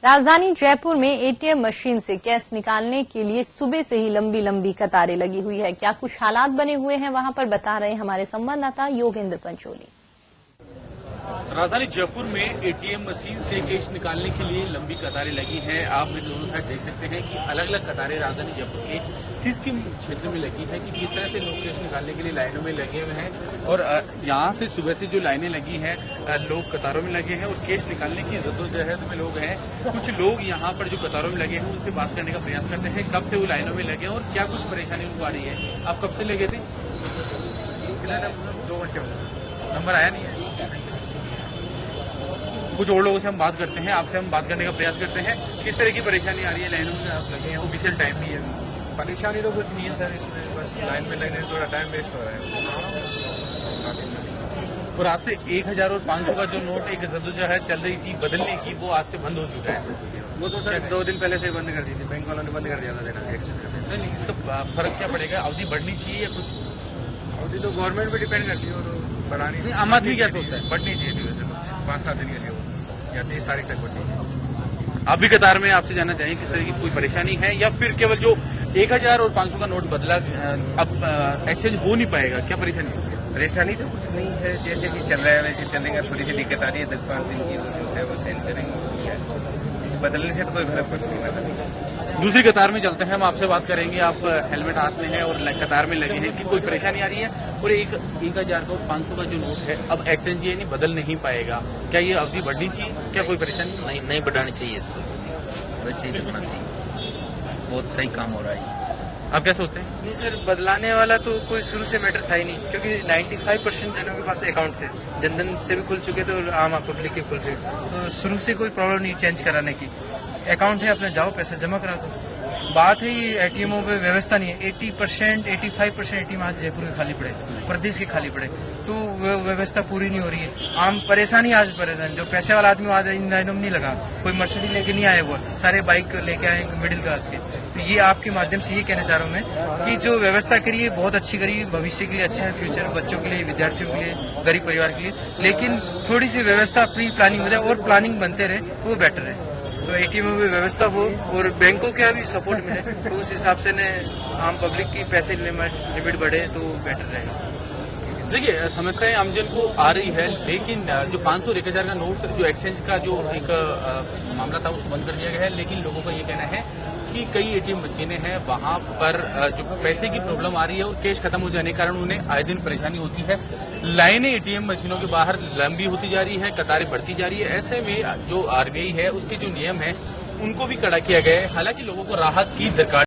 राजधानी जयपुर में ATM machine से कैश निकालने के लिए सुबह से ही लंबी लंबी कतारें लगी हुई है। क्या कुछ हालात बने हुए हैं वहां पर बता रहे हैं हमारे संवाददाता योगेंद्र पंचोली। राजधानी जयपुर में एटीएम मशीन से कैश निकालने के लिए लंबी कतारें लगी हैं। आप मेरे दोनों साइड देख सकते हैं कि अलग अलग कतारें राजधानी जयपुर के सिस्किम क्षेत्र में लगी है कि किस तरह से लोग कैश निकालने के लिए लाइनों में लगे हुए हैं। और यहाँ से सुबह से जो लाइनें लगी हैं, लोग कतारों में लगे हैं और कैश निकालने की जद्दोजहद में लोग हैं। कुछ लोग यहाँ पर जो कतारों में लगे हैं उनसे बात करने का प्रयास करते हैं कब से वो लाइनों में लगे हैं और क्या कुछ परेशानी उनको आ रही है। आप कब से लगे थे? 2 घंटे हो गए। नंबर आया नहीं है। कुछ और लोगों से हम बात करते हैं, आपसे हम बात करने का प्रयास करते हैं। किस तरह की परेशानी आ रही है? लाइनों में आप लगे हैं, ऑफिशियल टाइम भी है। परेशानी तो कुछ नहीं है सर, इसमें बस लाइन में लगने थोड़ा टाइम वेस्ट हो रहा है। और आज से 1000 और 500 का जो नोट एक जद्दोजहद चल रही थी बदलने की, वो आज से बंद हो चुका है। वो तो सर 2 दिन पहले से बंद कर दी थी, बैंक वालों ने बंद कर दिया था देना एक्शन। नहीं, इसका फर्क क्या पड़ेगा? अवधि बढ़नी चाहिए या कुछ? अवधि तो गवर्नमेंट पे डिपेंड करती है और बढ़ानी नहीं, आम आदमी क्या सोचता है? बढ़नी चाहिए थी वैसे 5-7 दिन के लिए, या 30 तारीख तक बढ़नी। आप भी कतार में, आपसे जानना चाहिए किस तरह की कोई परेशानी है या फिर केवल जो 1000 और 500 का नोट बदला अब एक्सचेंज हो नहीं पाएगा, क्या परेशानी है? परेशानी तो कुछ नहीं है, जैसे कि चल रहा है वैसे चलेगा। थोड़ी सी दिक्कत आ रही है, 10-5 दिन की जो है वो सेंड करेंगे। इस बदलने से तो कोई फर्क नहीं पड़ता। दूसरी कतार में चलते हैं, हम आपसे बात करेंगे। आप हेलमेट हाथ में है और कतार में लगे हैं कि कोई परेशानी आ रही है। और 1000 का और 500 का जो नोट है अब एक्सचेंज ये नहीं बदल नहीं पाएगा, क्या ये अवधि बढ़नी चाहिए? क्या कोई परेशानी? नहीं बढ़ानी चाहिए इसको, वैसे ही रखना चाहिए। बहुत सही काम हो रहा है। आप क्या सोचते हैं? नहीं सर, बदलाने वाला तो कोई शुरू से मैटर था ही नहीं, क्योंकि 95% जनों के पास अकाउंट थे, जनधन से भी खुल चुके थे और आम पब्लिक के खुल चुके, तो शुरू से कोई प्रॉब्लम नहीं चेंज कराने की। अकाउंट है, अपने जाओ पैसा जमा करा दो। बात है एटीएमओ पे व्यवस्था नहीं है। 80% 85% एटीएम आज जयपुर के खाली पड़े, प्रदेश के खाली पड़े, तो व्यवस्था पूरी नहीं हो रही है। आम परेशानी आज परेशान, जो पैसे वाला आदमी आज इन लाइनों में नहीं लगा, कोई मर्सिडीज लेके नहीं आए, वो सारे बाइक लेके आए मिडिल क्लास के। तो ये आपके माध्यम से ये कहना चाह रहा हूँ मैं कि जो व्यवस्था करी है बहुत अच्छी करी, भविष्य के लिए अच्छा है, फ्यूचर बच्चों के लिए, विद्यार्थियों के लिए, गरीब परिवार के लिए। लेकिन थोड़ी सी व्यवस्था प्री प्लानिंग हो जाए और प्लानिंग बनते रहे तो वो बेटर है। तो एटीएम में व्यवस्था हो और बैंकों का भी सपोर्ट मिले, तो उस हिसाब से आम पब्लिक की पैसे लिमिट बढ़े तो बेटर रहेगा। देखिए, समस्याएं आमजन को आ रही है, लेकिन जो 500 और 1000 का नोट जो एक्सचेंज का जो एक मामला था उसको बंद कर दिया गया है। लेकिन लोगों का ये कहना है कि कई एटीएम मशीनें हैं, वहां पर जो पैसे की प्रॉब्लम आ रही है और कैश खत्म हो जाने के कारण उन्हें आए दिन परेशानी होती है। लाइनें एटीएम मशीनों के बाहर लंबी होती जा रही है, कतारें बढ़ती जा रही है। ऐसे में जो आरबीआई है उसके जो नियम है उनको भी कड़ा किया गया है। हालांकि लोगों को राहत की दरकार